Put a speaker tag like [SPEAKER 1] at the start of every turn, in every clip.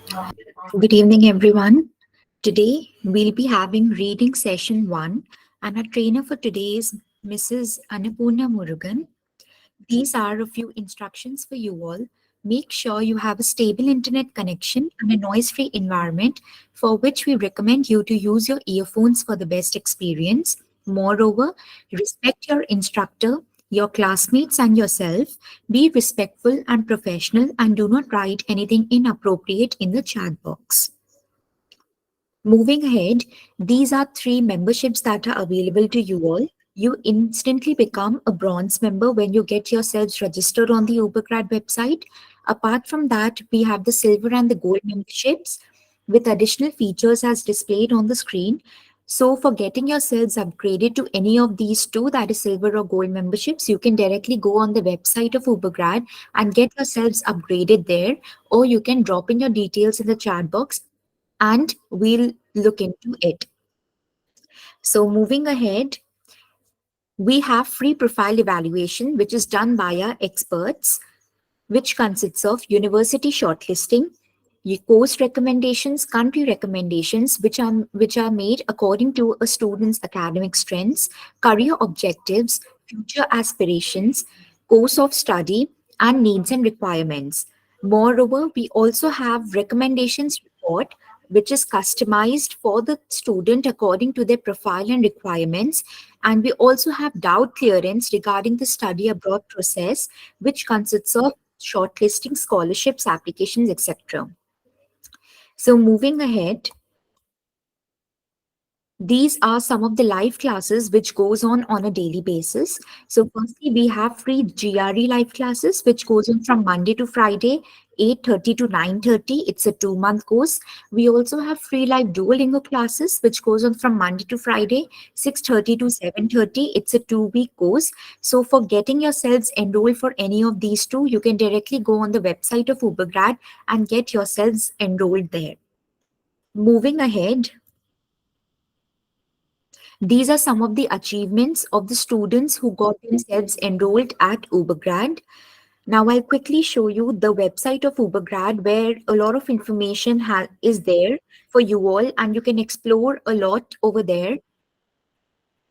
[SPEAKER 1] Good evening, everyone. Today we'll be having reading session one, and our trainer for today is Mrs. Annapurna Murugan. These are a few instructions for you all. Make sure you have a stable internet connection and a noise free environment, for which we recommend you to use your earphones for the best experience. Moreover, respect your instructor, your classmates, and yourself. Be respectful and professional, and do not write anything inappropriate in the chat box. Moving ahead, these are three memberships that are available to you all. You instantly become a bronze member when you get yourselves registered on the Ubergrad website. Apart from that, we have the silver and the gold memberships with additional features as displayed on the screen. So, for getting yourselves upgraded to any of these two, that is silver or gold memberships, you can directly go on the website of Ubergrad and get yourselves upgraded there, or you can drop in your details in the chat box and we'll look into it. So, moving ahead, we have free profile evaluation, which is done by our experts, which consists of university shortlisting, course recommendations, country recommendations, which are made according to a student's academic strengths, career objectives, future aspirations, course of study, and needs and requirements. Moreover, we also have recommendations report, which is customized for the student according to their profile and requirements. And we also have doubt clearance regarding the study abroad process, which consists of shortlisting scholarships, applications, etc. So moving ahead, these are some of the live classes which goes on a daily basis. So firstly, we have free GRE live classes which goes on from Monday to Friday, 8:30 to 9:30. It's a 2-month course. We also have free live Duolingo classes which goes on from Monday to Friday, 6:30 to 7:30. It's a 2-week course. So for getting yourselves enrolled for any of these two, you can directly go on the website of Ubergrad and get yourselves enrolled there. Moving ahead, these are some of the achievements of the students who got themselves enrolled at Ubergrad. Now, I'll quickly show you the website of Ubergrad where a lot of information is there for you all, and you can explore a lot over there.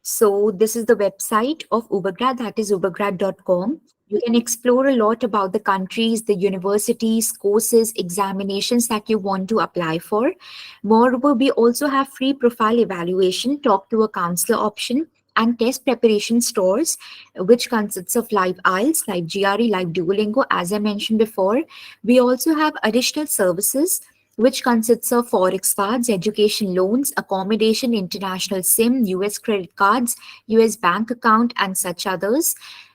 [SPEAKER 1] So this is the website of Ubergrad, that is ubergrad.com. You can explore a lot about the countries, the universities, courses, examinations that you want to apply for. Moreover, we also have free profile evaluation, talk to a counselor option, and test preparation stores, which consists of live IELTS, live GRE, live Duolingo, as I mentioned before. We also have additional services which consists of forex cards, education loans, accommodation, international SIM, US credit cards, US bank account, and such others.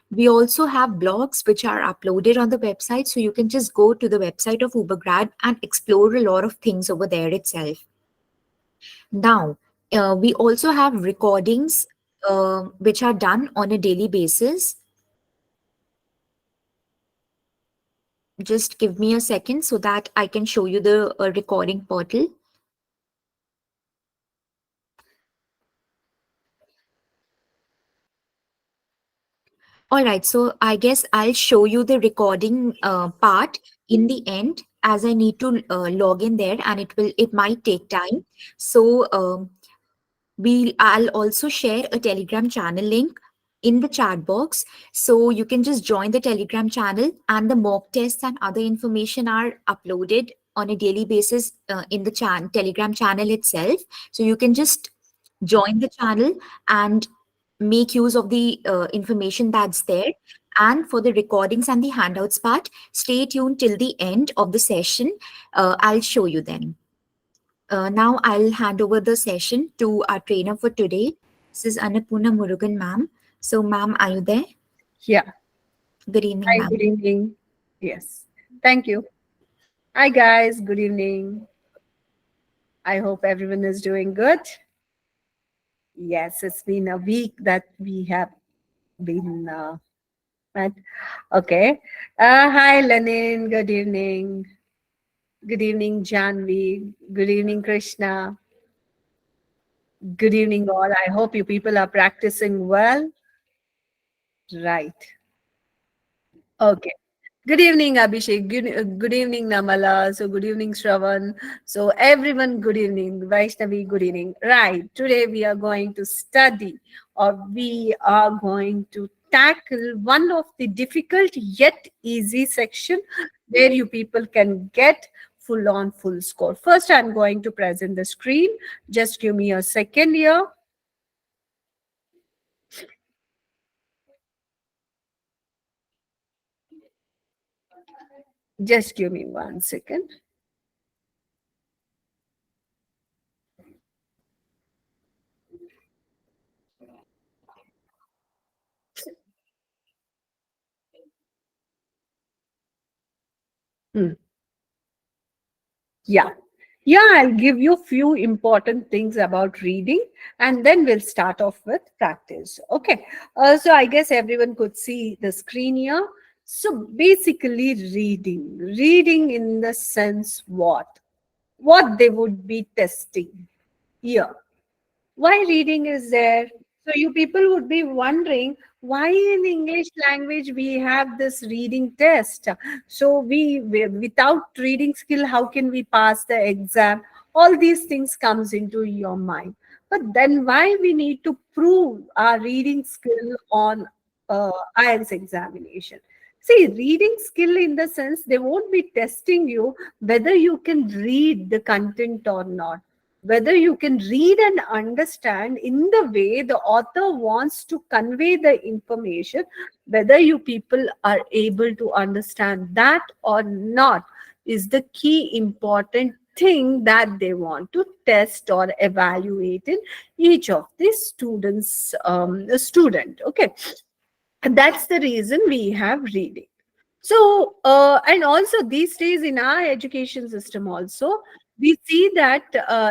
[SPEAKER 1] We also have blogs which are uploaded on the website, so you can just go to the website of Ubergrad and explore a lot of things over there itself. Now, we also have recordings which are done on a daily basis. Just give me a second so that I can show you the recording portal. All right, so I guess I'll show you the recording part in the end, as I need to log in there, and it might take time. So I'll also share a Telegram channel link in the chat box, so you can just join the Telegram channel, and the mock tests and other information are uploaded on a daily basis in the Telegram channel itself. So you can just join the channel and make use of the information that's there. And for the recordings and the handouts part, stay tuned till the end of the session. I'll show you then. Now I'll hand over the session to our trainer for today. This is Annapurna Murugan, ma'am. So, ma'am, are you there?
[SPEAKER 2] Yeah.
[SPEAKER 1] Good evening,
[SPEAKER 2] Hi, good
[SPEAKER 1] ma'am.
[SPEAKER 2] evening. Yes. Thank you. Hi, guys. Good evening. I hope everyone is doing good. Yes, it's been a week that we have been met. Okay. Hi, Lenin. Good evening. Good evening, Janvi. Good evening, Krishna. Good evening, all. I hope you people are practicing well. Right. Okay. Good evening, Abhishek. Good evening, Namala. So, good evening, Shravan. So, everyone, good evening. Vaishnavi, good evening. Right. Today, we are going to study, or we are going to tackle one of the difficult yet easy section where you people can get full on full score. First, I'm going to present the screen. Just give me a second here. Just give me 1 second. Hmm. Yeah. Yeah, I'll give you a few important things about reading and then we'll start off with practice. Okay. So I guess everyone could see the screen here. So basically, reading in the sense what? What they would be testing here. Why reading is there? So you people would be wondering why in English language we have this reading test. So we without reading skill, how can we pass the exam? All these things comes into your mind. But then why we need to prove our reading skill on IELTS examination? See, reading skill in the sense they won't be testing you whether you can read the content or not, whether you can read and understand in the way the author wants to convey the information, whether you people are able to understand that or not is the key important thing that they want to test or evaluate in each of the student. Okay, and that's the reason we have reading. So, and also these days in our education system, also we see that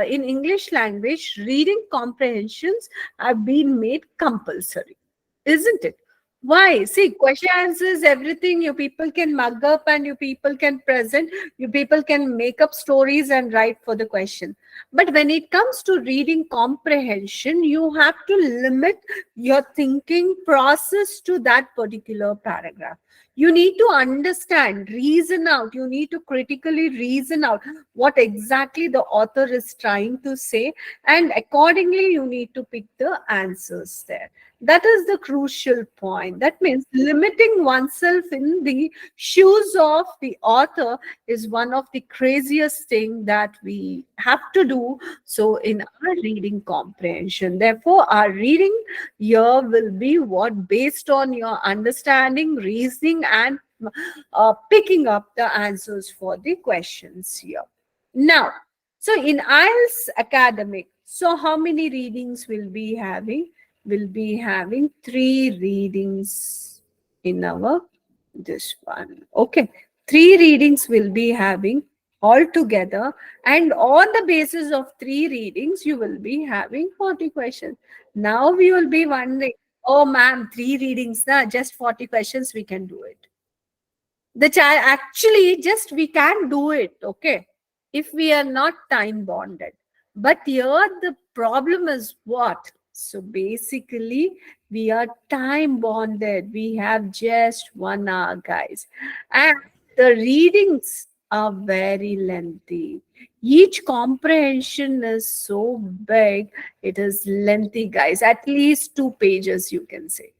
[SPEAKER 2] in English language, reading comprehensions have been made compulsory, isn't it? Why? See, question answers, everything you people can mug up and you people can present, you people can make up stories and write for the question. But when it comes to reading comprehension, you have to limit your thinking process to that particular paragraph. You need to understand, reason out, you need to critically reason out what exactly the author is trying to say, and accordingly you need to pick the answers there. That is the crucial point. That means limiting oneself in the shoes of the author is one of the craziest thing that we have to do so in our reading comprehension. Therefore, our reading here will be what based on your understanding, reasoning, and picking up the answers for the questions here. Now, so in IELTS academic, so how many readings will be having? We'll be having 3 readings in our this one. Okay, 3 readings will be having all together, and on the basis of 3 readings, you will be having 40 questions. Now we will be wondering, oh, ma'am, 3 readings, na, just 40 questions, we can do it. The child actually just we can do it, okay, if we are not time bonded. But here the problem is what? So basically, we are time bonded. We have just 1 hour, guys, and the readings are very lengthy. Each comprehension is so big, it is lengthy, guys, at least 2 pages, you can say,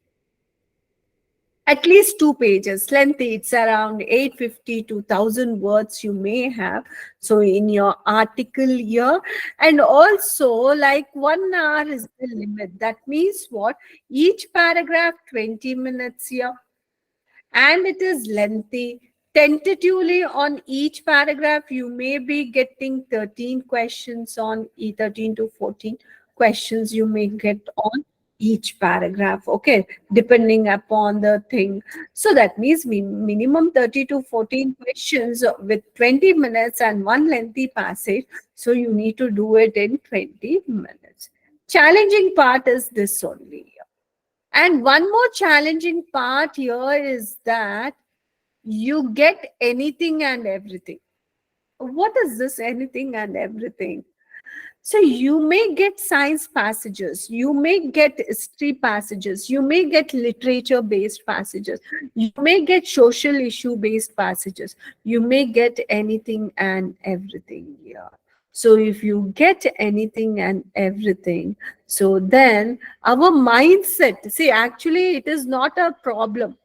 [SPEAKER 2] at least 2 pages lengthy. It's around 850 to 1000 words you may have so in your article here. And also, like, 1 hour is the limit. That means what? Each paragraph 20 minutes here, and it is lengthy. Tentatively, on each paragraph, you may be getting 13 questions on 13 to 14 questions you may get on each paragraph, okay, depending upon the thing. So that means minimum 30 to 14 questions with 20 minutes and one lengthy passage. So you need to do it in 20 minutes. Challenging part is this only. And one more challenging part here is that you get anything and everything. What is this anything and everything? So you may get science passages, you may get history passages, you may get literature based passages, you may get social issue based passages, you may get anything and everything here. So if you get anything and everything, so then our mindset, see, actually it is not a problem,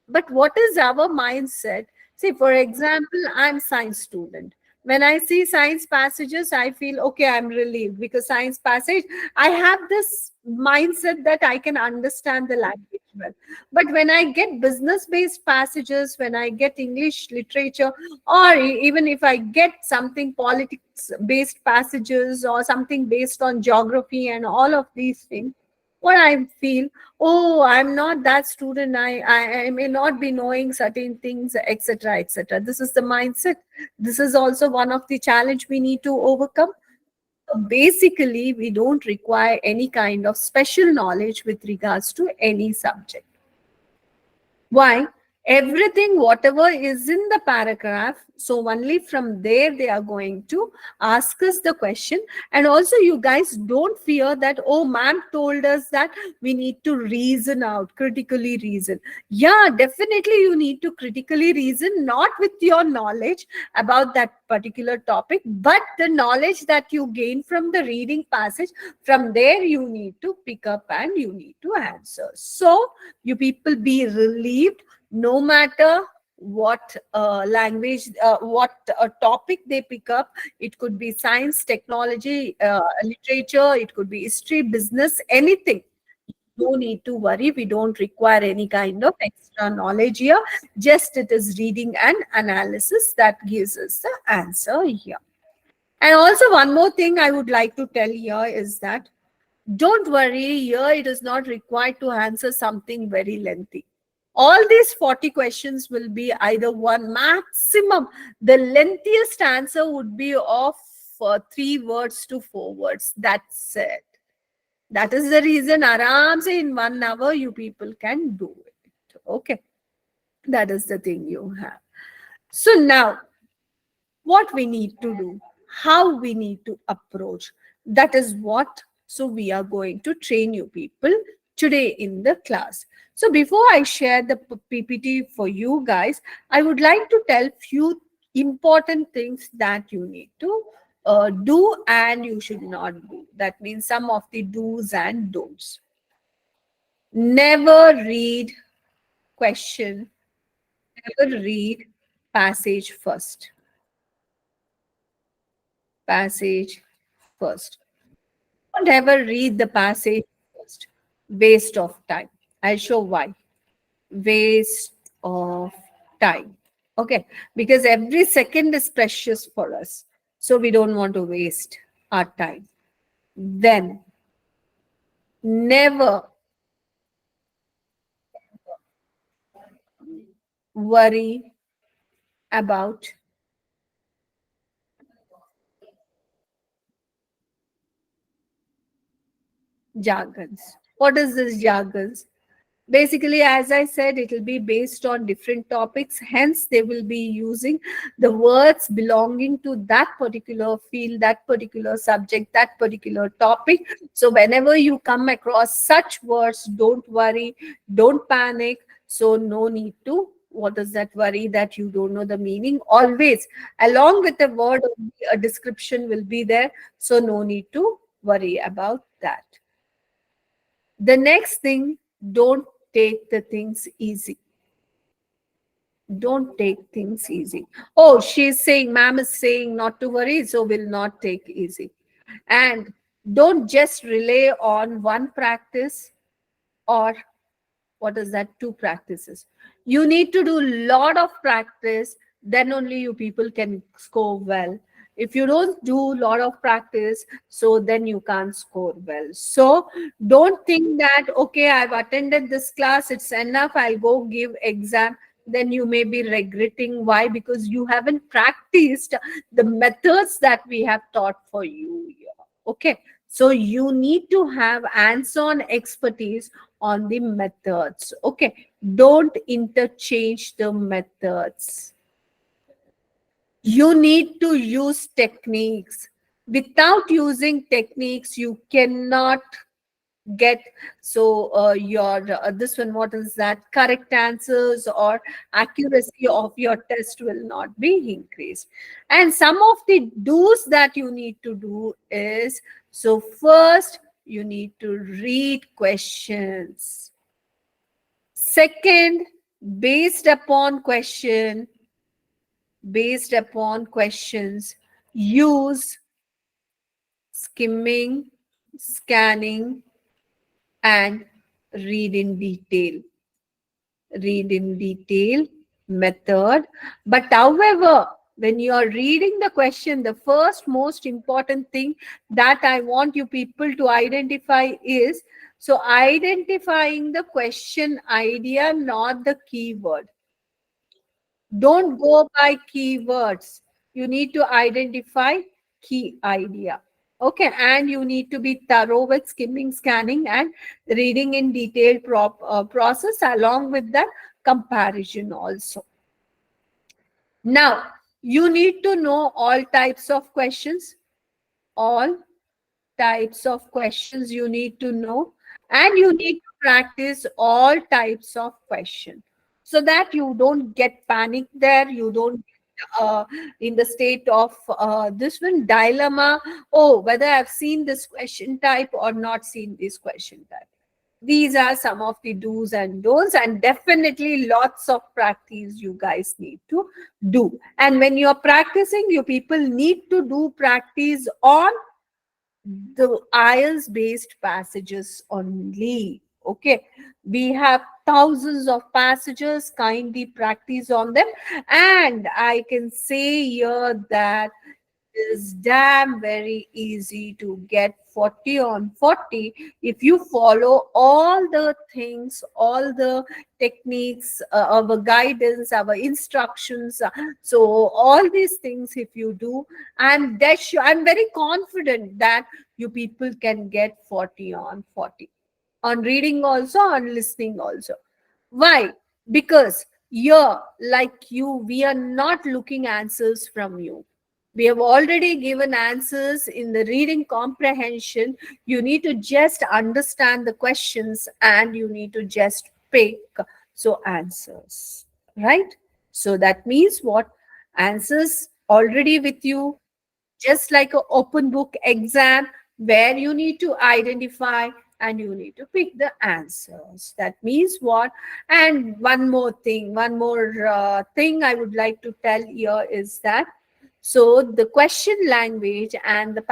[SPEAKER 2] but what is our mindset? See, for example, I'm science student. When I see science passages, I feel okay, I'm relieved, because science passage, I have this mindset that I can understand the language well. But when I get business based passages, when I get English literature, or even if I get something politics based passages, or something based on geography and all of these things, what I feel, oh, I'm not that student, I may not be knowing certain things, etc., etc. This is the mindset. This is also one of the challenge we need to overcome. Basically, we don't require any kind of special knowledge with regards to any subject. Why? Everything, whatever is in the paragraph, so only from there they are going to ask us the question. And also, you guys don't fear that, oh, ma'am told us that we need to reason out, critically reason. Yeah, definitely you need to critically reason, not with your knowledge about that particular topic, but the knowledge that you gain from the reading passage. From there, you need to pick up and you need to answer. So, you people be relieved, no matter what language, what topic they pick up. It could be science, technology, literature, it could be history, business, anything. No need to worry. We don't require any kind of extra knowledge here. Just it is reading and analysis that gives us the answer here. And also, one more thing I would like to tell here is that don't worry, here it is not required to answer something very lengthy. All these 40 questions will be either one, maximum. The lengthiest answer would be of 3 words to 4 words. That's it. That is the reason, aram se in 1 hour, you people can do it. Okay. That is the thing you have. So now, what we need to do, how we need to approach. That is what, so we are going to train you people today in the class. So before I share the PPT for you guys, I would like to tell few important things that you need to do and you should not do. That means some of the do's and don'ts. Never read question, never read passage first. Passage first. Don't ever read the passage first. Waste of time. I'll show why. Waste of time. Okay. Because every second is precious for us. So we don't want to waste our time. Then never worry about jargons. What is this jargons? Basically, as I said, it will be based on different topics. Hence, they will be using the words belonging to that particular field, that particular subject, that particular topic. So whenever you come across such words, don't worry, don't panic. So no need to, what is that worry that you don't know the meaning? Always, along with the word, a description will be there. So no need to worry about that. The next thing, don't take the things easy. Don't take things easy. Oh, she's saying, ma'am is saying not to worry, so will not take easy. And don't just rely on one practice or what is that, 2 practices. You need to do lot of practice, then only you people can score well. If you don't do lot of practice, so then you can't score well. So don't think that, okay, I've attended this class, it's enough, I'll go give exam. Then you may be regretting. Why? Because you haven't practiced the methods that we have taught for you here. Okay, so you need to have hands-on expertise on the methods. Okay, don't interchange the methods. You need to use techniques. Without using techniques, you cannot get your this one, what is that, correct answers or accuracy of your test will not be increased. And some of the do's that you need to do is, so first you need to read questions. Second, based upon question, based upon questions, use skimming, scanning, and read in detail. Read in detail method. But however, when you are reading the question, the first most important thing that I want you people to identify is, so identifying the question idea, not the keyword. Don't go by keywords. You need to identify key idea. Okay, and you need to be thorough with skimming, scanning, and reading in detailed process, along with that comparison also. Now, you need to know all types of questions. All types of questions you need to know, and you need to practice all types of questions so that you don't get panic there, you don't get in the state of this one dilemma, oh, whether I've seen this question type or not seen this question type. These are some of the do's and don'ts, and definitely lots of practice you guys need to do. And when you're practicing, you people need to do practice on the IELTS based passages only. Okay, we have thousands of passages, kindly practice on them. And I can say here that is damn very easy to get 40 on 40 if you follow all the things, all the techniques, our guidance, our instructions. So all these things if you do, I'm very confident that you people can get 40 on 40 on reading also, on listening also. Why? Because here, like you, we are not looking answers from you. We have already given answers in the reading comprehension. You need to just understand the questions and you need to just pick so answers, right? So that means what? Answers already with you, just like an open book exam where you need to identify and you need to pick the answers. That means what? And one more thing, one more thing I would like to tell here is that, so the question language and the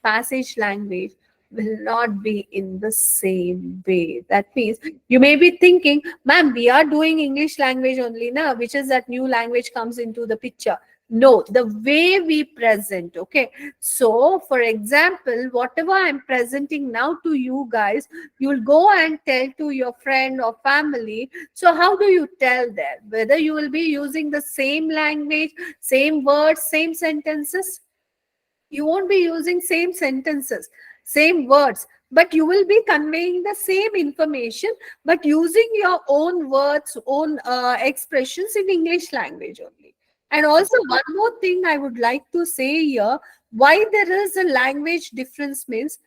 [SPEAKER 2] passage language will not be in the same way. That means you may be thinking, ma'am, we are doing English language only now, which is that new language comes into the picture. No, the way we present. Okay, so for example, whatever I'm presenting now to you guys, you'll go and tell to your friend or family. So how do you tell that? Whether you will be using the same language, same words, same sentences? You won't be using same sentences, same words, but you will be conveying the same information, but using your own words, own expressions in English language only. And also one more thing I would like to say here, why there is a language difference means,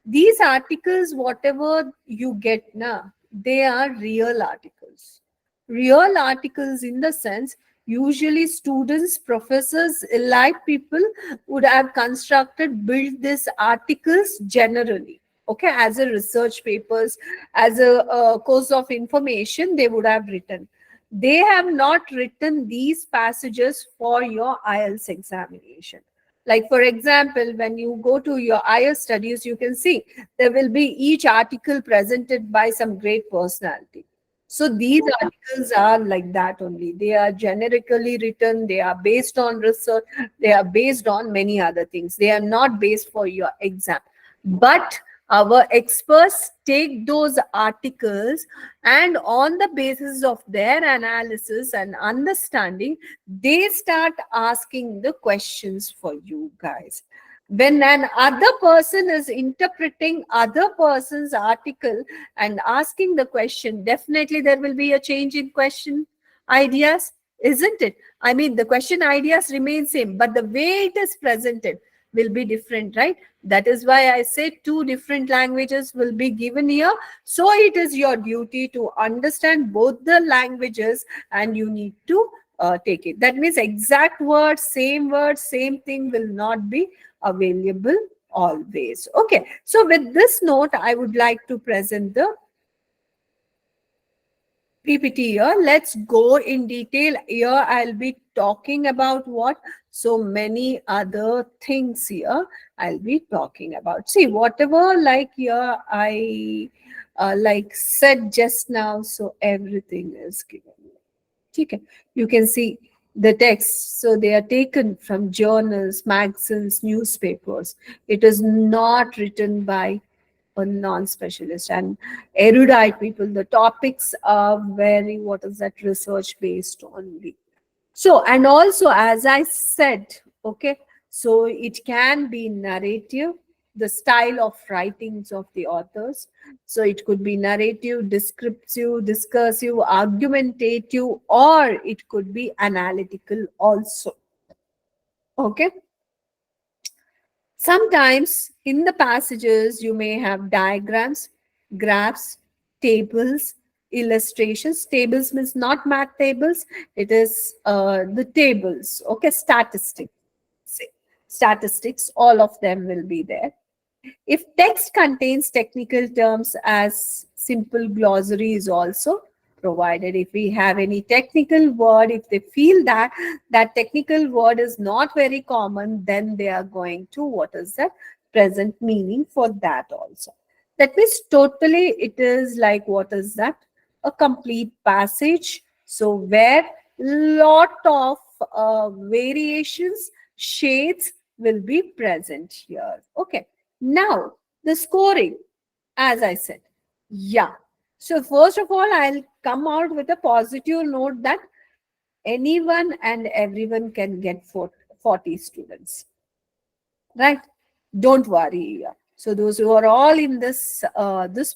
[SPEAKER 2] these articles, whatever you get now, they are real articles. Real articles in the sense, usually students, professors, alike people would have constructed, built these articles generally. Okay, as a research papers, as a course of information, they would have written. They have not written these passages for your IELTS examination. Like, for example, when you go to your IELTS studies, you can see there will be each article presented by some great personality. So these articles are like that only. They are generically written. They are based on research. They are based on many other things. They are not based for your exam. But our experts take those articles, and on the basis of their analysis and understanding, they start asking the questions for you guys. When an other person is interpreting other person's article and asking the question, definitely there will be a change in question ideas, isn't it? I mean, the question ideas remain same, but the way it is presented, will be different, right? That is why I say two different languages will be given here. So it is your duty to understand both the languages, and you need to take it. That means exact word, same thing will not be available always. Okay, so with this note, I would like to present the PPT here. Let's go in detail. Here I'll be talking about what? So many other things here I'll be talking about. See, whatever like here I like said just now, so everything is given. Okay. You can see the text. So they are taken from journals, magazines, newspapers. It is not written by a non-specialist and erudite people. The topics are very, what is that, research based only. So, and also, as I said, okay, so it can be narrative, the style of writings of the authors. So it could be narrative, descriptive, discursive, argumentative, or it could be analytical also. Okay. Sometimes in the passages, you may have diagrams, graphs, tables, illustrations. Tables means not math tables, it is the tables, okay, statistics. Statistics, all of them will be there. If text contains technical terms, as simple glossary is also provided. If we have any technical word, if they feel that that technical word is not very common, then they are going to, what is that, present meaning for that also. That means totally it is like, what is that, a complete passage. So where lot of variations, shades will be present here. Okay. Now, the scoring, as I said, yeah. So, first of all, I'll come out with a positive note that anyone and everyone can get 40 students, right? Don't worry. So, those who are all in this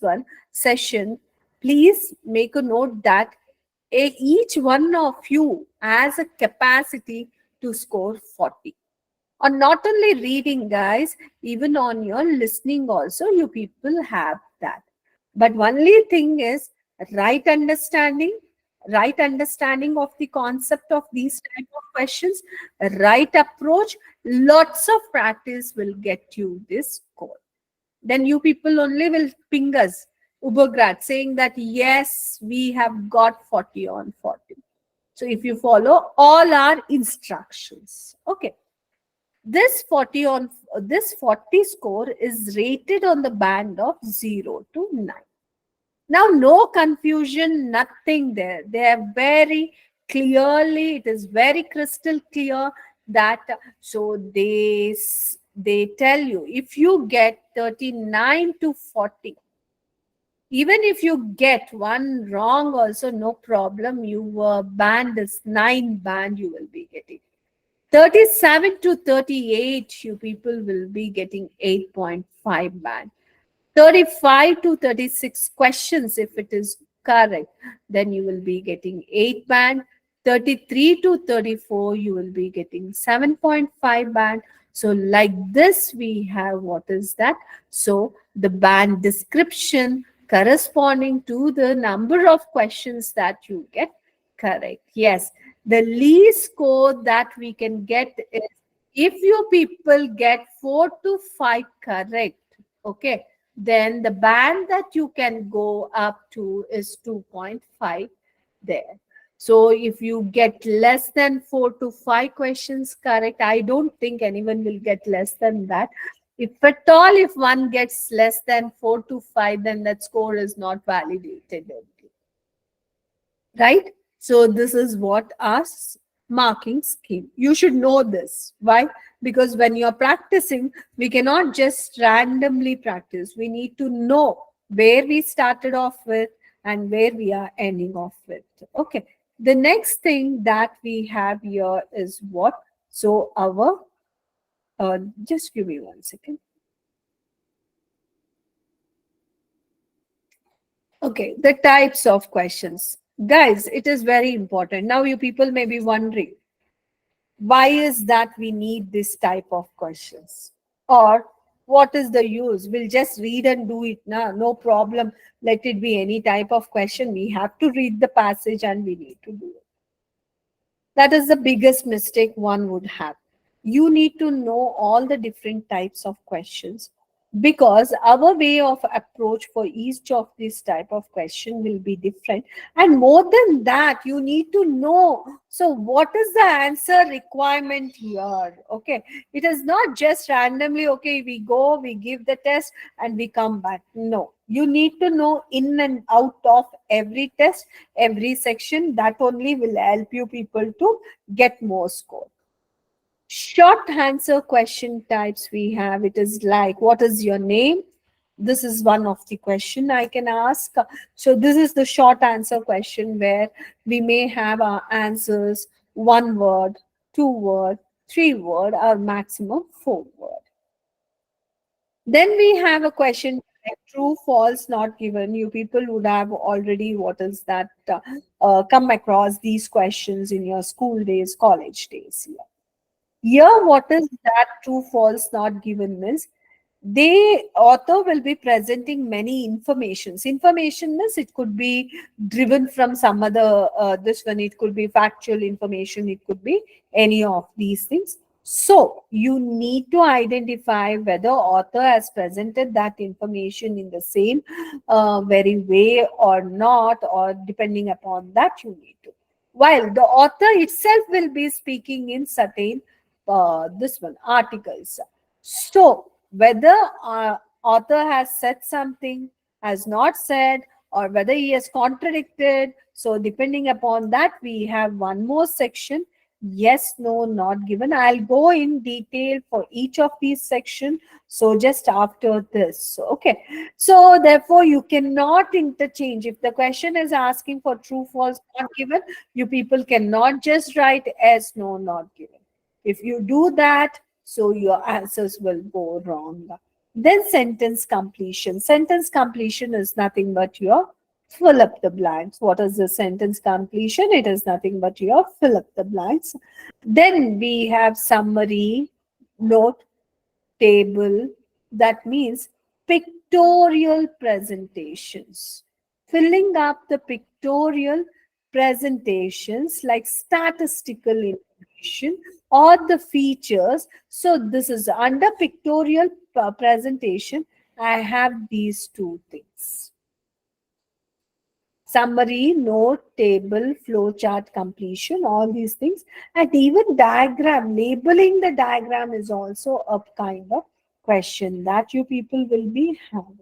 [SPEAKER 2] one session, please make a note that each one of you has a capacity to score 40. Or not only reading, guys, even on your listening also, you people have that. But only thing is right understanding, right understanding of the concept of these type of questions, right approach, lots of practice will get you this score. Then you people only will ping us, Ubergrad, saying that yes, we have got 40 on 40. So if you follow all our instructions, okay. This 40 score is rated on the band of 0 to 9. Now, no confusion, nothing there. They are very clearly, it is very crystal clear that, so they tell you, if you get 39 to 40, even if you get one wrong also, no problem. Your band is 9 band you will be getting. 37 to 38, you people will be getting 8.5 band. 35 to 36 questions, if it is correct, then you will be getting 8 band. 33 to 34, you will be getting 7.5 band. So like this, we have, what is that? So the band description corresponding to the number of questions that you get correct. Yes, the least score that we can get is if you people get 4 to 5 correct, okay, then the band that you can go up to is 2.5 there. So if you get less than 4 to 5 questions correct, I don't think anyone will get less than that. If at all, if one gets less than 4 to 5, then that score is not validated. Right? So this is what our marking scheme. You should know this. Why? Because when you're practicing, we cannot just randomly practice. We need to know where we started off with and where we are ending off with. Okay. The next thing that we have here is what? So our, just give me 1 second. Okay, the types of questions. Guys, it is very important. Now you people may be wondering, Why is that we need this type of questions? Or what is the use? We'll just read and do it now. No problem. Let it be any type of question. We have to read the passage and we need to do it. That is the biggest mistake one would have. You need to know all the different types of questions, because our way of approach for each of these type of question will be different. And more than that, you need to know, so what is the answer requirement here? Okay, it is not just randomly, okay, we go, we give the test and we come back. No, you need to know in and out of every test, every section. That only will help you people to get more score. Short answer question types we have. It is like, what is your name? This is one of the question I can ask. So this is the short answer question where we may have our answers one word, two word, three word, or maximum four word. Then we have a question like true, false, not given. You people would have already, what is that, come across these questions in your school days, college days. Here, what is that true, false, not given means? The author will be presenting many informations. Information means it could be driven from some other, this one, it could be factual information, it could be any of these things. So you need to identify whether author has presented that information in the same very way or not, or depending upon that you need to. While the author itself will be speaking in certain this one articles. So whether author has said something, has not said, or whether he has contradicted. So depending upon that, we have one more section. Yes, no, not given. I'll go in detail for each of these sections. So just after this, okay. So therefore, you cannot interchange. If the question is asking for true, false, not given, you people cannot just write yes, no, not given. If you do that, so your answers will go wrong. Then sentence completion. Sentence completion is nothing but your fill up the blanks. What is the sentence completion? It is nothing but your fill up the blanks. Then we have summary, note, table. That means pictorial presentations. Filling up the pictorial presentations like statistical information or the features. So this is under pictorial presentation. I have these two things: summary, note, table, flowchart completion, all these things. And even diagram, labeling the diagram is also a kind of question that you people will be having.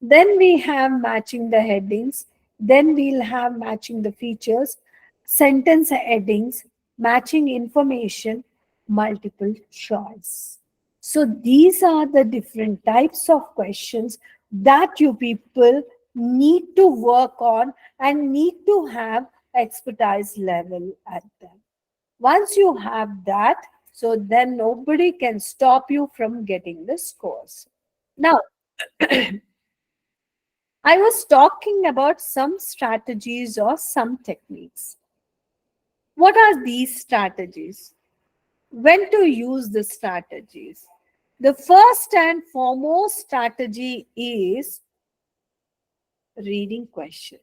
[SPEAKER 2] Then we have matching the headings. Then we'll have matching the features, sentence headings, matching information, multiple choice. So these are the different types of questions that you people need to work on and need to have expertise level at them. Once you have that, so then nobody can stop you from getting the scores. Now, I was talking about some strategies or some techniques. What are these strategies? When to use the strategies? The first and foremost strategy is reading question.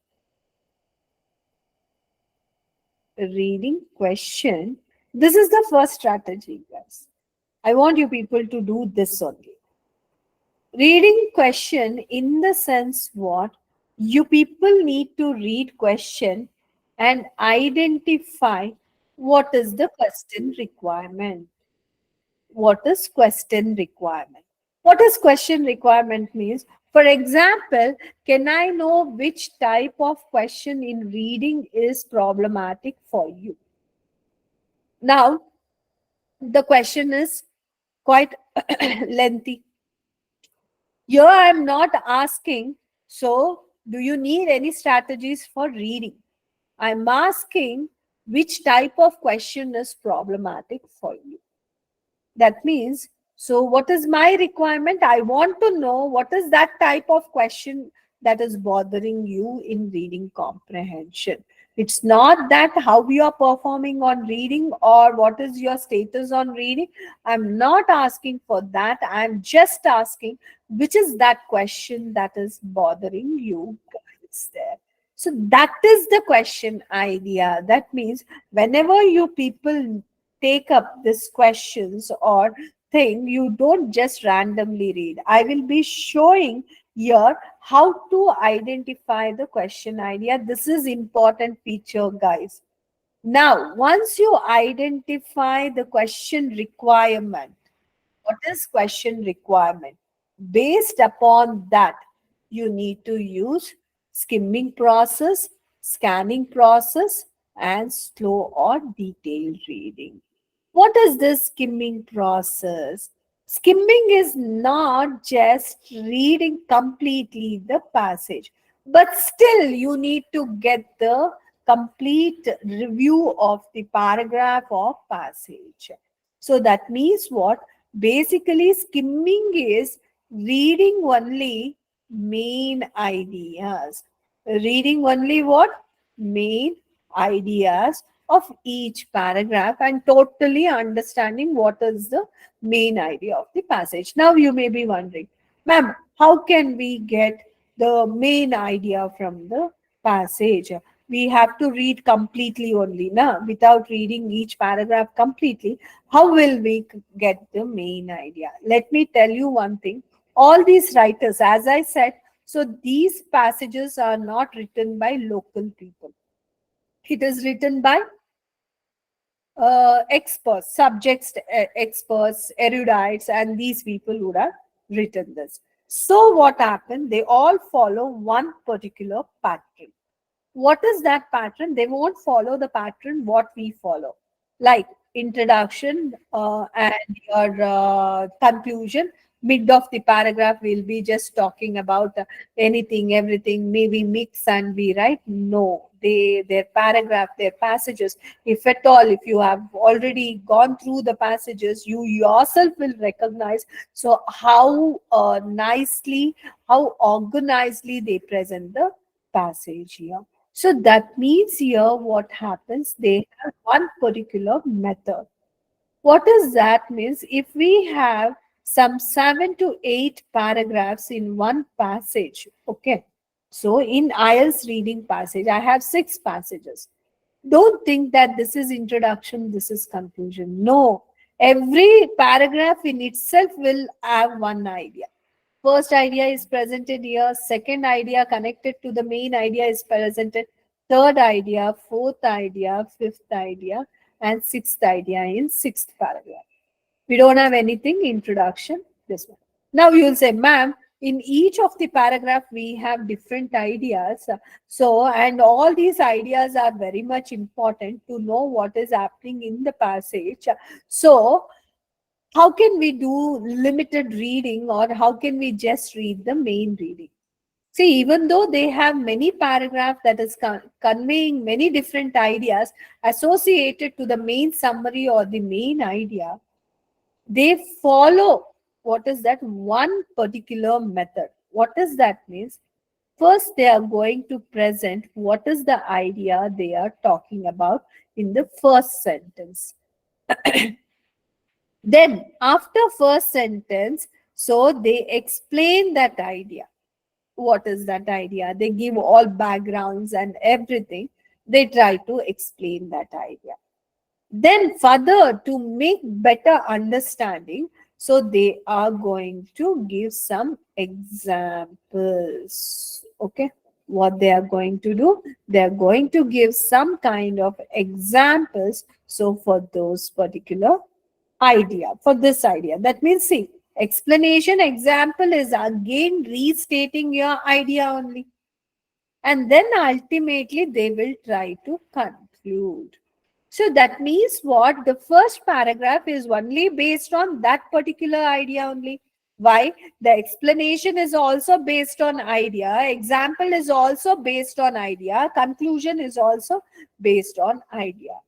[SPEAKER 2] Reading question. This is the first strategy, guys. I want you people to do this only. Reading question in the sense what? You people need to read question and identify what is the question requirement. What is question requirement? What is question requirement means? For example, can I know which type of question in reading is problematic for you? Now, the question is quite lengthy. Here I am not asking, so do you need any strategies for reading? I'm asking which type of question is problematic for you. That means, so what is my requirement? I want to know what is that type of question that is bothering you in reading comprehension. It's not that how you are performing on reading or what is your status on reading. I'm not asking for that. I'm just asking which is that question that is bothering you guys there. So that is the question idea. That means whenever you people take up these questions or thing, you don't just randomly read. I will be showing here how to identify the question idea. This is important feature, guys. Now once you identify the question requirement, what is question requirement? Based upon that, you need to use skimming process, scanning process, and slow or detailed reading. What is this skimming process? Skimming is not just reading completely the passage, but still you need to get the complete review of the paragraph or passage. So that means what? Basically, skimming is reading only main ideas. Reading only what? Main ideas of each paragraph and totally understanding what is the main idea of the passage. Now you may be wondering, ma'am, how can we get the main idea from the passage? We have to read completely only, na? Without reading each paragraph completely, how will we get the main idea? Let me tell you one thing. All these writers, as I said, so these passages are not written by local people. It is written by experts, subjects, experts, erudites, and these people would have written this. So what happened? They all follow one particular pattern. What is that pattern? They won't follow the pattern what we follow, like introduction and your conclusion. Mid of the paragraph will be just talking about anything, everything, maybe mix and be right. No, their paragraph, their passages. If at all, if you have already gone through the passages, you yourself will recognize. So how nicely, how organizedly they present the passage here. So that means here what happens, they have one particular method. What does that means? If we have some 7 to 8 paragraphs in one passage, okay. So in IELTS reading passage, I have 6 passages. Don't think that this is introduction, this is conclusion. No, every paragraph in itself will have one idea. First idea is presented here, second idea connected to the main idea is presented, third idea, fourth idea, fifth idea, and sixth idea in sixth paragraph. We don't have anything introduction, this one. Now you will say, ma'am, in each of the paragraph we have different ideas. So, and all these ideas are very much important to know what is happening in the passage. So, how can we do limited reading or how can we just read the main reading? See, even though they have many paragraphs that is conveying many different ideas associated to the main summary or the main idea, they follow what is that one particular method. What does that means? First, they are going to present what is the idea they are talking about in the first sentence. Then, after first sentence, so they explain that idea. What is that idea? They give all backgrounds and everything. They try to explain that idea. Then further, to make better understanding, so they are going to give some examples. Okay, what they are going to do? They are going to give some kind of examples. So for those particular idea, for this idea, that means, see, explanation example is again restating your idea only, and then ultimately they will try to conclude. So that means what? The first paragraph is only based on that particular idea only. Why? The explanation is also based on idea, example is also based on idea, conclusion is also based on idea.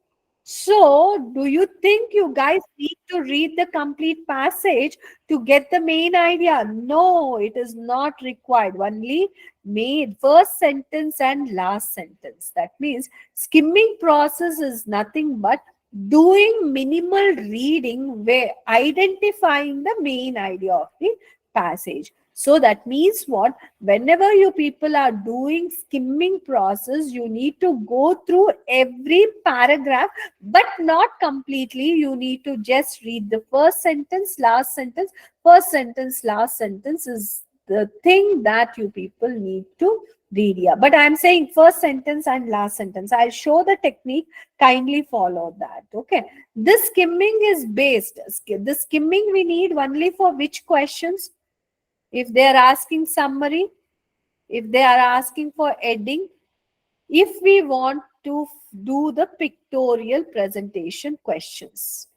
[SPEAKER 2] So, do you think you guys need to read the complete passage to get the main idea? No, it is not required. Only made first sentence and last sentence. That means skimming process is nothing but doing minimal reading where identifying the main idea of the passage. So that means what? Whenever you people are doing skimming process, you need to go through every paragraph, but not completely. You need to just read the first sentence, last sentence. First sentence, last sentence is the thing that you people need to read here. But I'm saying first sentence and last sentence. I'll show the technique. Kindly follow that. Okay. This skimming is based. The skimming we need only for which questions? If they are asking summary, if they are asking for heading, if we want to do the pictorial presentation questions.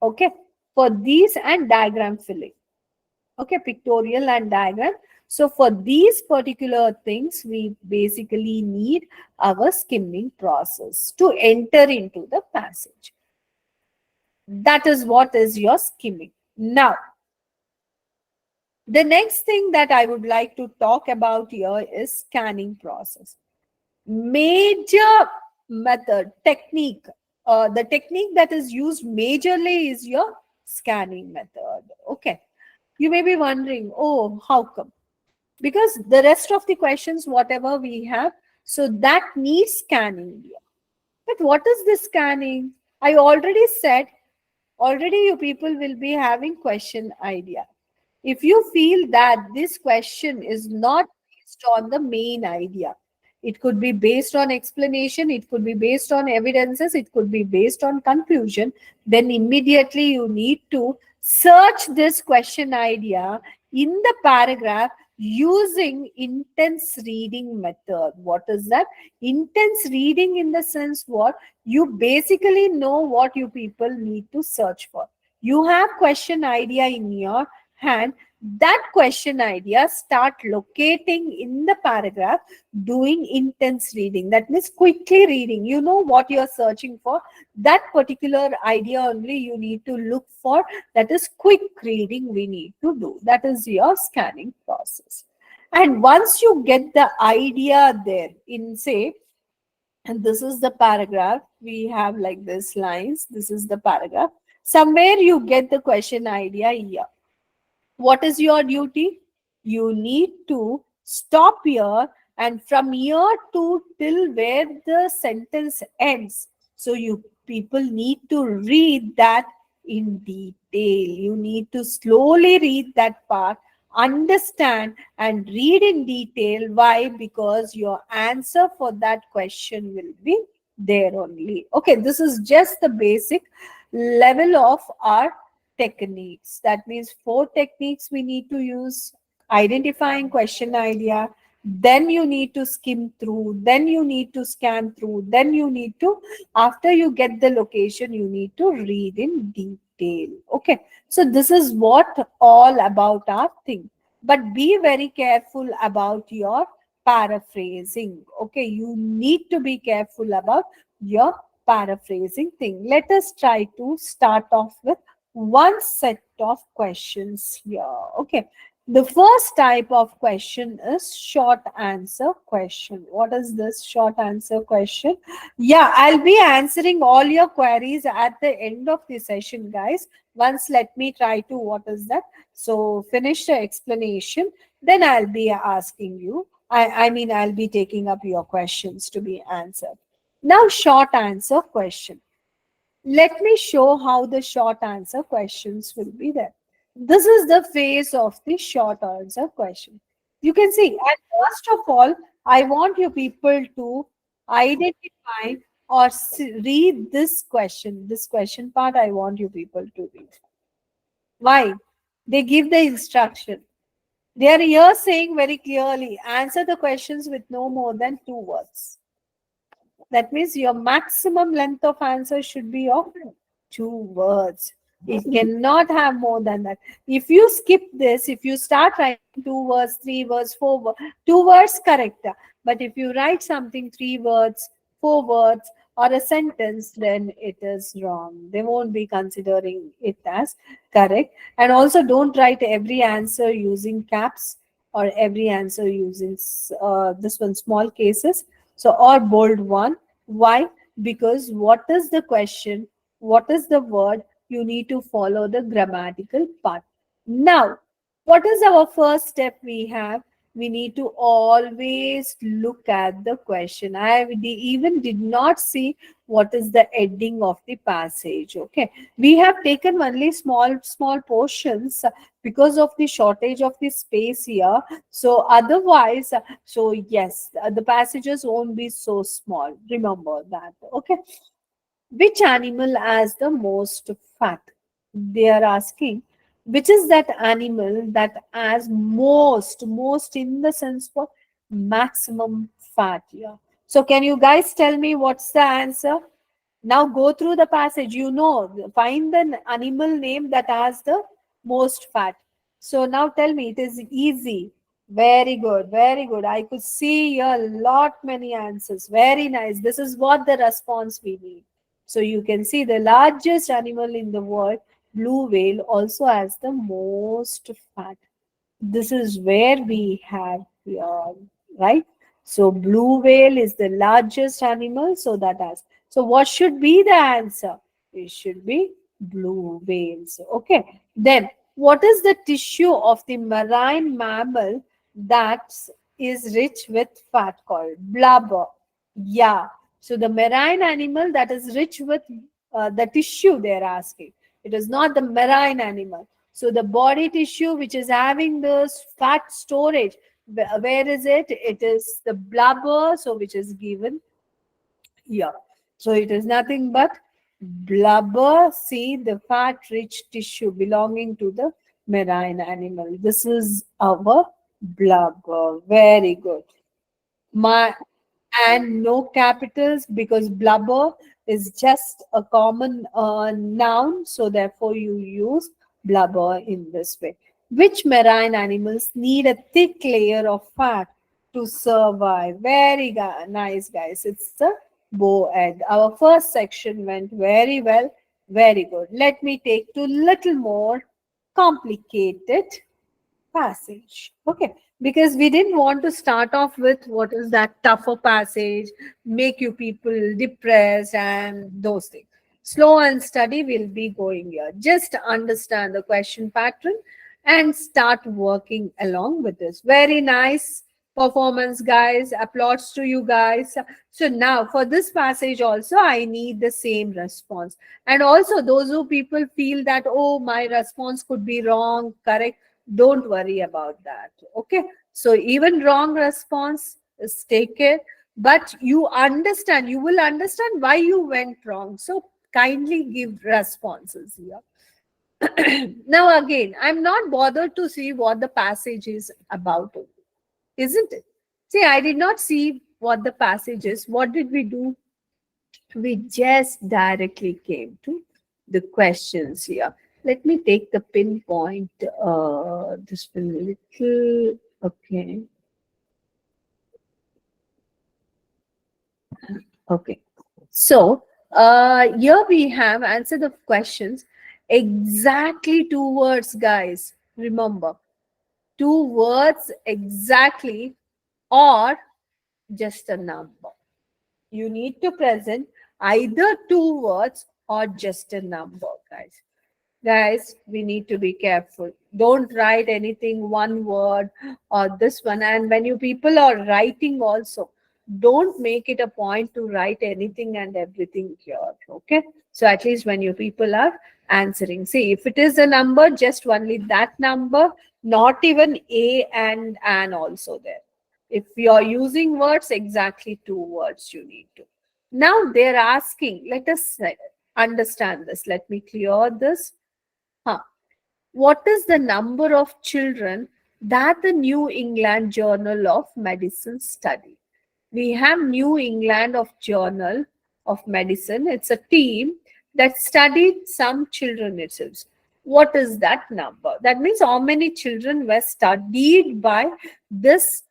[SPEAKER 2] Okay, for these and diagram filling. Okay, pictorial and diagram. So for these particular things, we basically need our skimming process to enter into the passage. That is what is your skimming. Now, the next thing that I would like to talk about here is scanning process. Major method, technique, the technique that is used majorly is your scanning method. Okay. You may be wondering, oh, how come? Because the rest of the questions, whatever we have, so that needs scanning here. But what is this scanning? I already said, already you people will be having question idea. If you feel that this question is not based on the main idea, it could be based on explanation, it could be based on evidences, it could be based on conclusion, then immediately you need to search this question idea in the paragraph using intense reading method. What is that? Intense reading in the sense what? You basically know what you people need to search for. You have question idea in your hand. That question idea start locating in the paragraph, doing intense reading. That means quickly reading. You know what you're searching for. That particular idea only you need to look for. That is quick reading we need to do. That is your scanning process. And once you get the idea there in, say, and this is the paragraph, we have like this lines, this is the paragraph. Somewhere you get the question idea here. What is your duty? You need to stop here, and from here to till where the sentence ends. So you people need to read that in detail. You need to slowly read that part, understand and read in detail. Why? Because your answer for that question will be there only. Okay, this is just the basic level of our techniques. That means 4 techniques we need to use: identifying question idea, then you need to skim through, then you need to scan through, then you need to, after you get the location, you need to read in detail. Okay, so this is what all about our thing. But be very careful about your paraphrasing. Okay, you need to be careful about your paraphrasing thing. Let us try to start off with one set of questions here. Okay, the first type of question is short answer question. What is this short answer question? Yeah, I'll be answering all your queries at the end of the session, guys. Once let me try to, what is that? So finish the explanation, then I'll be asking you. I mean, I'll be taking up your questions to be answered. Now, short answer question. Let me show how the short answer questions will be there. This is the phase of the short answer question. You can see, and first of all, I want you people to identify or read this question. This question part, I want you people to read. Why? They give the instruction. They are here saying very clearly, answer the questions with no more than 2 words. That means your maximum length of answer should be of 2 words. It cannot have more than that. If you skip this, if you start writing 2 words, 3 words, 4 words, 2 words, correct. But if you write something 3 words, 4 words, or a sentence, then it is wrong. They won't be considering it as correct. And also, don't write every answer using caps or every answer using this one small cases. So, or bold one. Why? Because what is the question? What is the word? You need to follow the grammatical part. Now, what is our first step we have? We need to always look at the question. Even did not see what is the heading of the passage. Okay, we have taken only small portions because of the shortage of the space here. So otherwise, so yes, the passages won't be so small. Remember that. Okay, which animal has the most fat? They are asking, which is that animal that has most in the sense for maximum fat here. So can you guys tell me what's the answer? Now go through the passage, find the animal name that has the most fat. So now tell me, it is easy. Very good, very good. I could see a lot many answers. Very nice. This is what the response we need. So you can see the largest animal in the world, blue whale, also has the most fat. This is where we have right. So blue whale is the largest animal, so that has. So what should be the answer? It should be blue whales. Okay, then what is the tissue of the marine mammal that is rich with fat called blubber? Yeah, so the marine animal that is rich with the tissue, they're asking. It is not the marine animal. So the body tissue which is having the fat storage, where is it? It is the blubber, so which is given here. So it is nothing but blubber. See, the fat rich tissue belonging to the marine animal. This is our blubber. Very good. My and no capitals because blubber is just a common noun, so therefore you use blubber in this way. Which marine animals need a thick layer of fat to survive? Very nice, guys. It's the bowhead. Our first section went very well. Very good. Let me take to little more complicated passage. Okay, because we didn't want to start off with what is that tougher passage, make you people depressed and those things. Slow and steady will be going here. Just understand the question pattern and start working along with this. Very nice performance, guys. Applause to you guys. So now for this passage also, I need the same response. And also those who people feel that, oh, my response could be wrong, correct, don't worry about that. Okay, so even wrong response is taken, but you will understand why you went wrong. So kindly give responses here. Now again, I'm not bothered to see what the passage is about, isn't it? See, I did not see what the passage is. What did we do? We just directly came to the questions here. Let me take the pinpoint, this one a little, okay. Okay. So, here we have answer the questions. Exactly two words, guys. Remember, two words exactly or just a number. You need to present either two words or just a number, guys. Guys, we need to be careful. Don't write anything one word or this one. And when you people are writing also, don't make it a point to write anything and everything here. Okay. So at least when you people are answering, see, if it is a number, just only that number, not even a and an also there. If you're using words, exactly two words you need to. Now they're asking, let us understand this. Let me clear this. Huh. What is the number of children that the New England Journal of Medicine study? We have New England of Journal of Medicine. It's a team that studied some children itself. What is that number? That means how many children were studied by this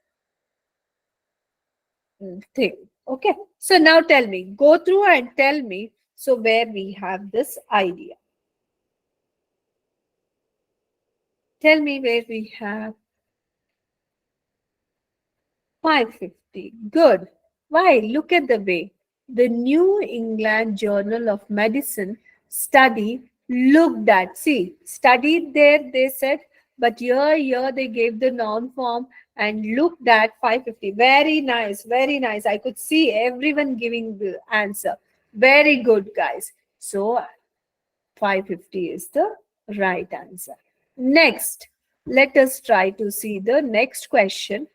[SPEAKER 2] thing. Okay, so now tell me, go through and tell me, so where we have this idea. Tell me where we have 550. Good. Why? Look at the way. The New England Journal of Medicine study looked at. See, studied there, they said, but here they gave the noun form and looked at 550. Very nice, very nice. I could see everyone giving the answer. Very good, guys. So 550 is the right answer. Next, let us try to see the next question.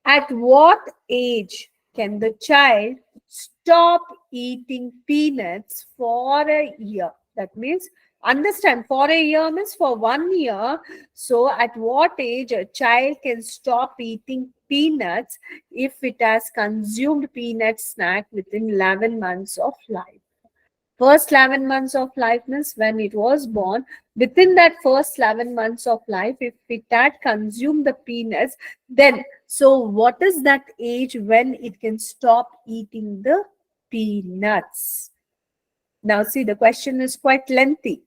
[SPEAKER 2] At what age can the child stop eating peanuts for a year? That means, understand, for a year means for 1 year. So, at what age a child can stop eating peanuts if it has consumed peanut snack within 11 months of life? First 11 months of life means when it was born. Within that first 11 months of life, if it had consumed the peanuts, then so what is that age when it can stop eating the peanuts? Now see, the question is quite lengthy,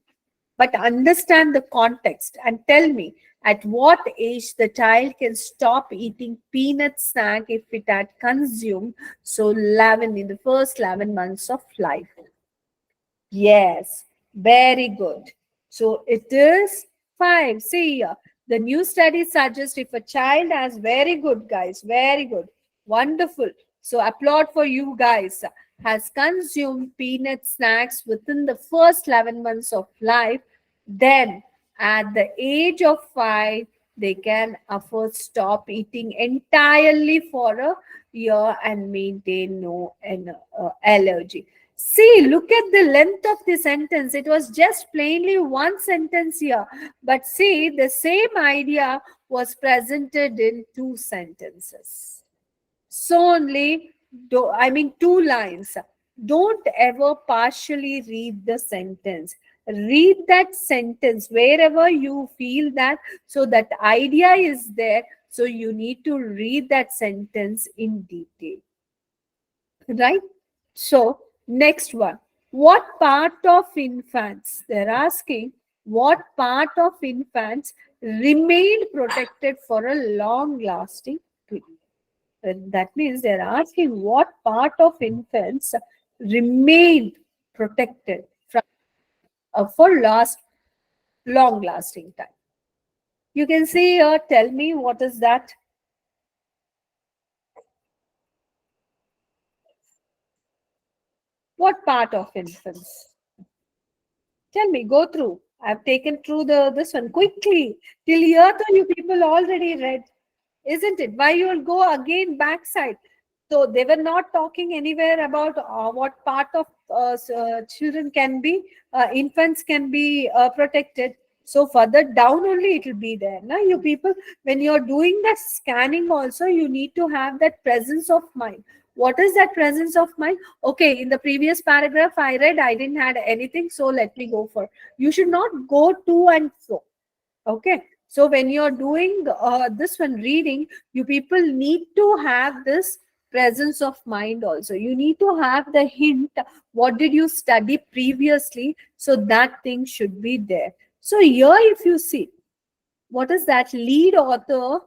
[SPEAKER 2] but understand the context and tell me at what age the child can stop eating peanut snack if it had consumed so 11 in the first 11 months of life. Yes, very good. So it is 5. See here, the new study suggests if a child has, very good, guys, very good, wonderful. So applaud for you guys. Has consumed peanut snacks within the first 11 months of life, then at the age of 5, they can afford stop eating entirely for a year and maintain no allergy. See, look at the length of the sentence. It was just plainly one sentence here. But see, the same idea was presented in two sentences. So only, I mean, 2 lines. Don't ever partially read the sentence. Read that sentence wherever you feel that. So that idea is there. So you need to read that sentence in detail. Right? So, next one. What part of infants? They're asking what part of infants remained protected for a long lasting period. That means they're asking what part of infants remained protected from for long lasting time. You can see here, tell me what is that? What part of infants? Tell me, go through. I've taken through the this one quickly. Till here, though, you people already read, isn't it? Why you will go again backside? So they were not talking anywhere about what part of children can be, infants can be protected. So further down only it will be there. Now you people, when you're doing the scanning also, you need to have that presence of mind. What is that presence of mind? Okay, in the previous paragraph I read, I didn't had anything, so let me go for. You should not go to and fro. Okay, so when you're doing this one reading, you people need to have this presence of mind also. You need to have the hint, what did you study previously, so that thing should be there. So here if you see, what is that lead author,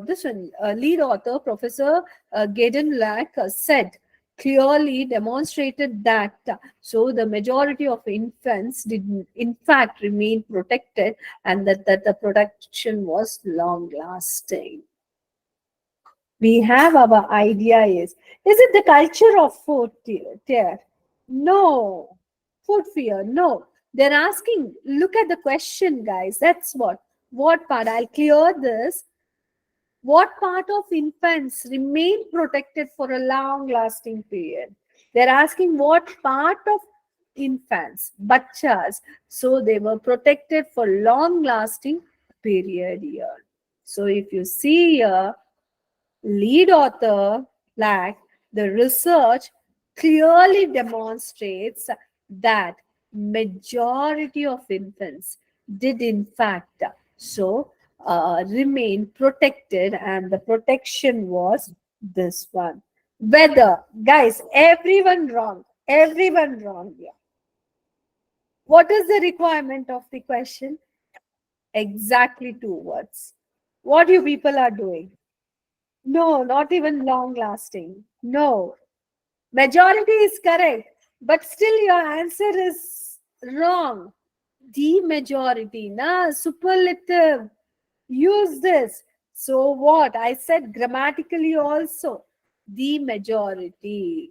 [SPEAKER 2] this one, lead author, Professor Gaden Lack said, clearly demonstrated that so the majority of infants did in fact remain protected, and that the protection was long lasting. We have our idea is it the culture of food fear? No. Food fear? No. They're asking, look at the question, guys. That's what part? I'll clear this. What part of infants remain protected for a long lasting period? They're asking what part of infants, bachas, so they were protected for long lasting period here. So if you see here, lead author Black, the research clearly demonstrates that majority of infants did in fact remain protected, and the protection was this one. Weather. Guys, everyone wrong. Everyone wrong here. What is the requirement of the question? Exactly 2 words. What you people are doing? No, not even long lasting. No. Majority is correct, but still your answer is wrong. The majority, na superlative. Use this. So what? I said grammatically also. The majority.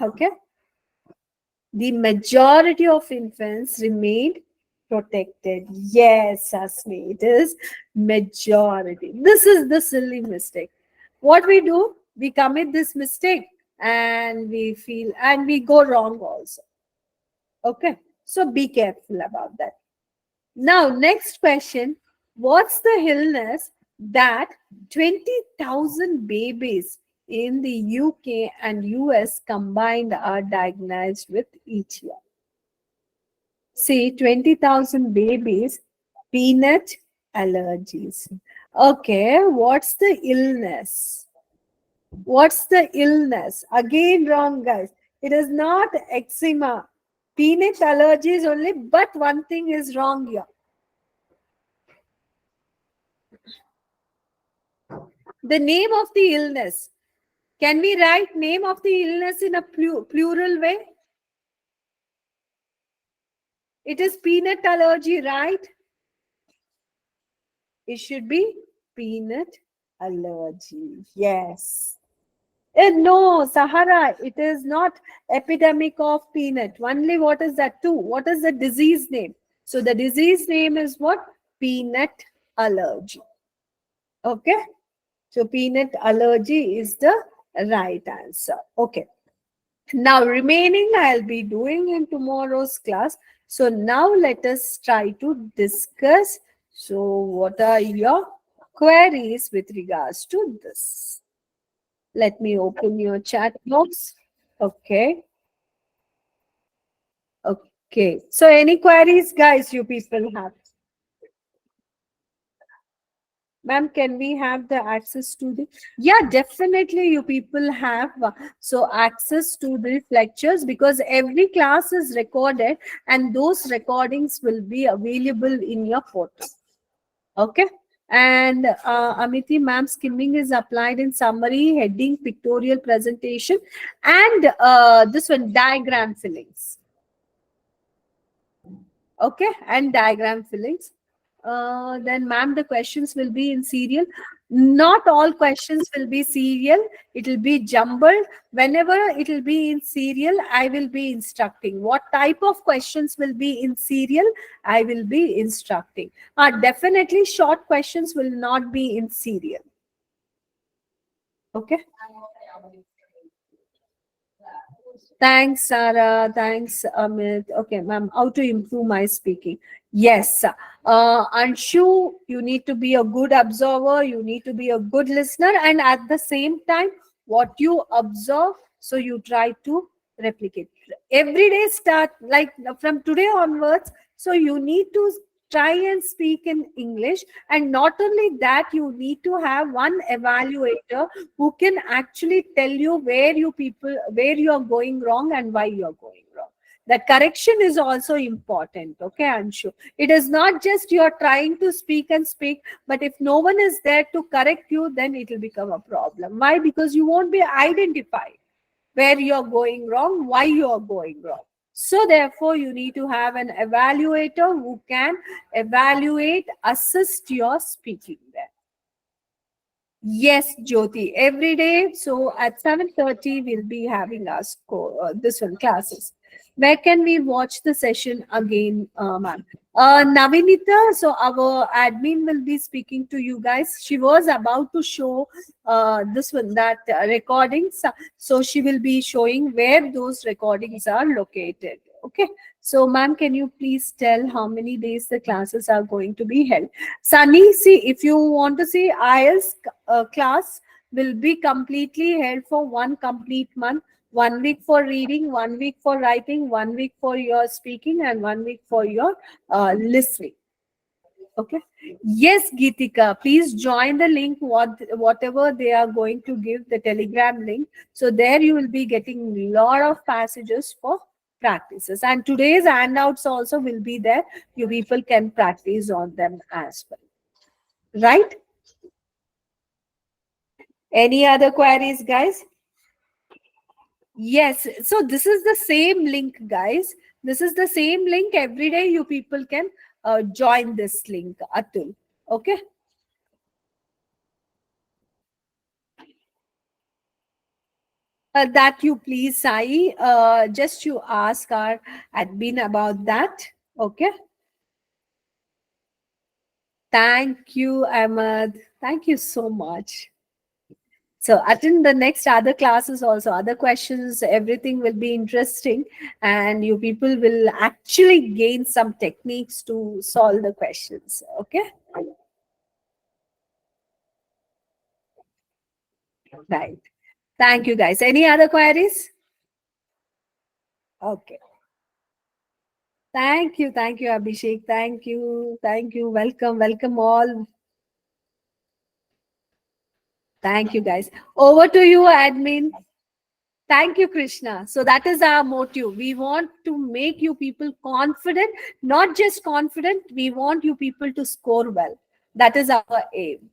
[SPEAKER 2] Okay. The majority of infants remained protected. Yes, Asmi, it is majority. This is the silly mistake. What we do, we commit this mistake and we feel and we go wrong also. Okay, so be careful about that. Now, next question. What's the illness that 20,000 babies in the UK and US combined are diagnosed with each year? See, 20,000 babies, peanut allergies. Okay, what's the illness? What's the illness? Again, wrong, guys. It is not eczema. Peanut allergies only, but one thing is wrong here. The name of the illness. Can we write name of the illness in a plural way? It is peanut allergy, right? It should be peanut allergy. Yes. No, Sahara, it is not epidemic of peanut. Only what is that too? What is the disease name? So the disease name is what? Peanut allergy. Okay. So peanut allergy is the right answer. Okay. Now remaining I'll be doing in tomorrow's class. So now let us try to discuss. So what are your queries with regards to this? Let me open your chat box. Okay. Okay. So any queries, guys, you people have? Ma'am, can we have the access to the? Yeah, definitely you people have so access to these lectures because every class is recorded and those recordings will be available in your portal. Okay. And Amiti, ma'am, skimming is applied in summary, heading, pictorial presentation, and this one diagram fillings. Okay, and diagram fillings. Then, ma'am, the questions will be in serial. Not all questions will be serial. It will be jumbled. Whenever it will be in serial, I will be instructing. What type of questions will be in serial? I will be instructing. Definitely, short questions will not be in serial. Okay. Thanks, Sarah. Thanks, Amit. Okay, ma'am. How to improve my speaking? Yes. Anshu, you need to be a good observer. You need to be a good listener. And at the same time, what you observe, so you try to replicate. Every day start, like from today onwards. So you need to try and speak in English. And not only that, you need to have one evaluator who can actually tell you where you are going wrong and why you are going wrong. That correction is also important. Okay, Anshu. It is not just you are trying to speak and speak, but if no one is there to correct you, then it will become a problem. Why? Because you won't be identified where you are going wrong, why you are going wrong. So therefore, you need to have an evaluator who can evaluate, assist your speaking there. Yes, Jyoti, every day. So at 7:30, we'll be having our this one classes. Where can we watch the session again, ma'am? Navinita, so our admin will be speaking to you guys. She was about to show this one, that recordings. So she will be showing where those recordings are located. Okay. So, ma'am, can you please tell how many days the classes are going to be held? Sunny, see, if you want to see IELTS class will be completely held for one complete month. 1 week for reading, 1 week for writing, 1 week for your speaking, and 1 week for your listening. Okay. Yes, Geetika, please join the link, whatever they are going to give, the Telegram link. So there you will be getting lot of passages for practices. And today's handouts also will be there. You people can practice on them as well. Right? Any other queries, guys? Yes. So this is the same link, guys. This is the same link. Every day you people can join this link, Atul. Okay. That you please, Sai. Just you ask our admin about that. Okay. Thank you, Ahmad. Thank you so much. So attend the next other classes also, other questions, everything will be interesting, and you people will actually gain some techniques to solve the questions. Okay. Right. Thank you, guys. Any other queries? Okay. Thank you, Abhishek. Thank you. Welcome, welcome all. Thank you, guys. Over to you, admin. Thank you, Krishna. So that is our motive. We want to make you people confident, not just confident, we want you people to score well. That is our aim.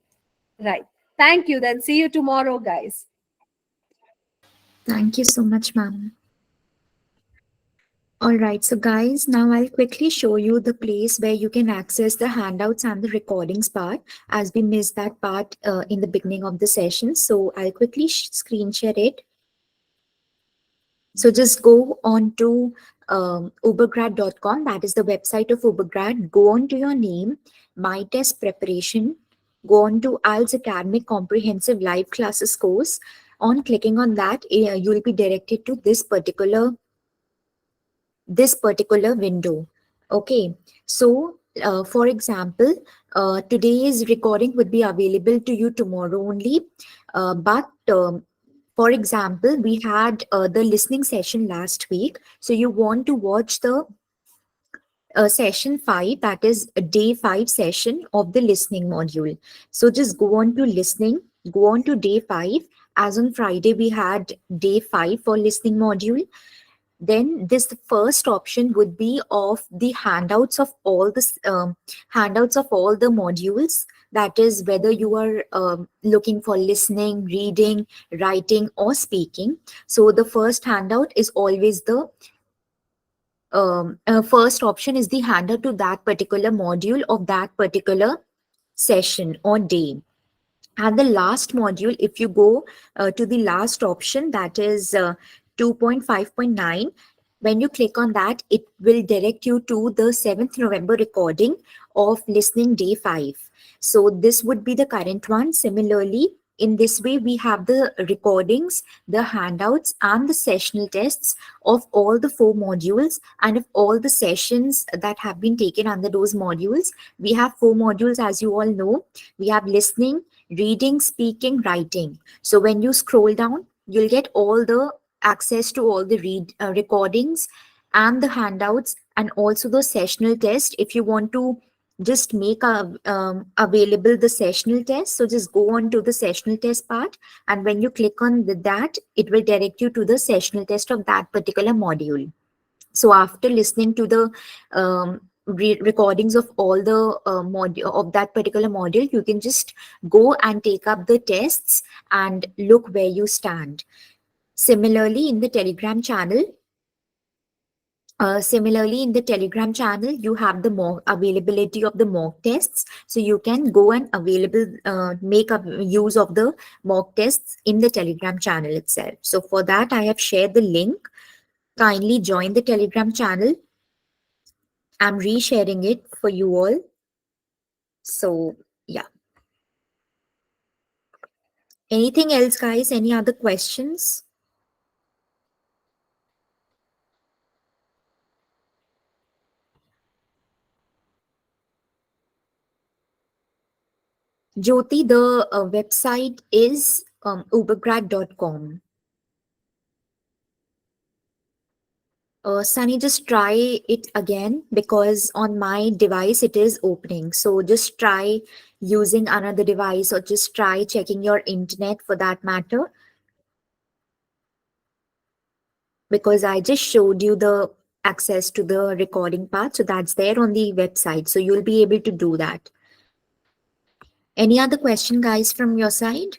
[SPEAKER 2] Right. Thank you. Then see you tomorrow, guys.
[SPEAKER 1] Thank you so much, ma'am. All right, so guys, now I'll quickly show you the place where you can access the handouts and the recordings part, as we missed that part in the beginning of the session. So I'll quickly screen share it. So just go on to ubergrad.com. That is the website of Ubergrad. Go on to your name, My Test Preparation. Go on to IELTS Academic Comprehensive Live Classes course. On clicking on that, you will be directed to this particular window. Okay, so for example, today's recording would be available to you tomorrow only, but for example, we had the listening session last week, so you want to watch the session 5, that is a day 5 session of the listening module. So just go on to listening, go on to day 5. As on Friday we had day 5 for listening module. Then this first option would be of the handouts of all the modules. That is whether you are looking for listening, reading, writing, or speaking. So the first handout is always the first option is the handout to that particular module of that particular session or day. And the last module, if you go to the last option, that is 2.5.9, when you click on that, it will direct you to the 7th November recording of listening day 5. So this would be the current one. Similarly, in this way, we have the recordings, the handouts, and the sessional tests of all the 4 modules and of all the sessions that have been taken under those modules. We have 4 modules, as you all know. We have listening, reading, speaking, writing. So when you scroll down, you'll get all the access to all the recordings and the handouts, and also the sessional test. If you want to just make available the sessional test, so just go on to the sessional test part, and when you click on that, it will direct you to the sessional test of that particular module. So after listening to the recordings of all the module of that particular module, you can just go and take up the tests and look where you stand. Similarly, in the Telegram channel, you have the mock availability of the mock tests. So you can go and make up use of the mock tests in the Telegram channel itself. So for that, I have shared the link. Kindly join the Telegram channel. I'm resharing it for you all. So yeah. Anything else, guys? Any other questions? Jyoti, the website is ubergrad.com. Sunny, just try it again because on my device it is opening. So just try using another device or just try checking your internet for that matter because I just showed you the access to the recording part. So that's there on the website. So you'll be able to do that. Any other question, guys, from your side?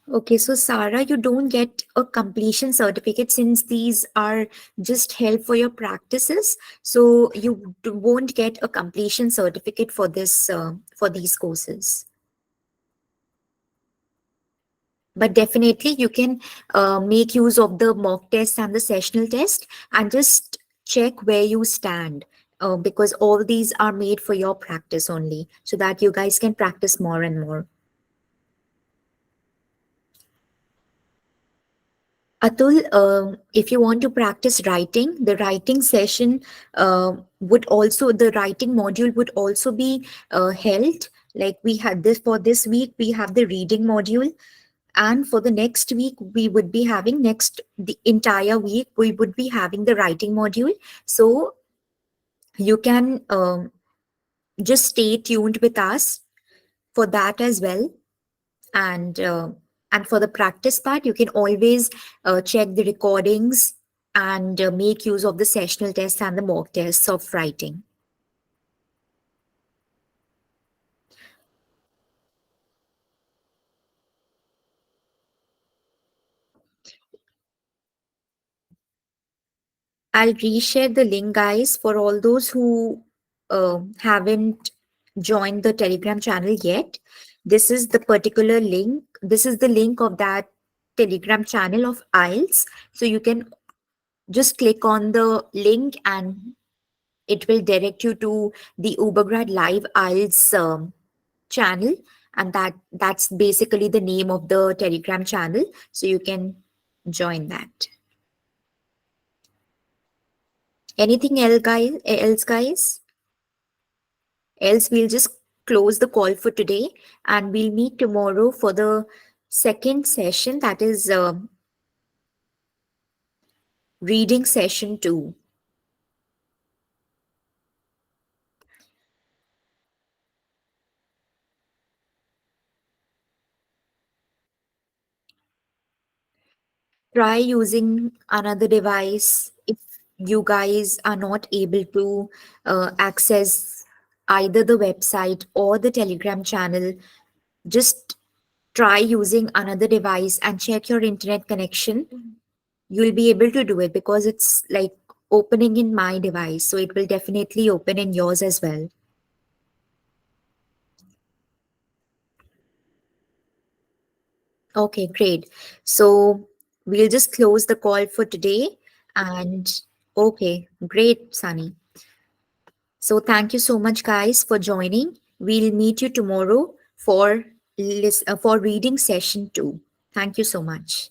[SPEAKER 1] Okay, so Sarah, you don't get a completion certificate since these are just help for your practices. So you won't get a completion certificate for this for these courses. But definitely, you can make use of the mock test and the sessional test and just check where you stand. Because all these are made for your practice only, so that you guys can practice more and more. Atul, if you want to practice writing, the writing session the writing module would also be held. Like we had this for this week, we have the reading module. And for the next week, we would be having the entire week, we would be having the writing module. So you can just stay tuned with us for that as well. and uh, and for the practice part you can always check the recordings and make use of the sessional tests and the mock tests of writing. I'll reshare the link, guys, for all those who haven't joined the Telegram channel yet. This is the particular link. This is the link of that Telegram channel of IELTS. So you can just click on the link and it will direct you to the Ubergrad Live IELTS channel, and that's basically the name of the Telegram channel. So you can join that. Anything else, guys? Else we'll just close the call for today, and we'll meet tomorrow for the second session. That is reading session 2. Try using another device if you guys are not able to access either the website or the Telegram channel. Just try using another device and check your internet connection. You'll be able to do it because it's like opening in my device, so it will definitely open in yours as well. Okay, great. So we'll just close the call for today. And okay, great, Sunny. So thank you so much, guys, for joining. We'll meet you tomorrow for for reading session 2. Thank you so much.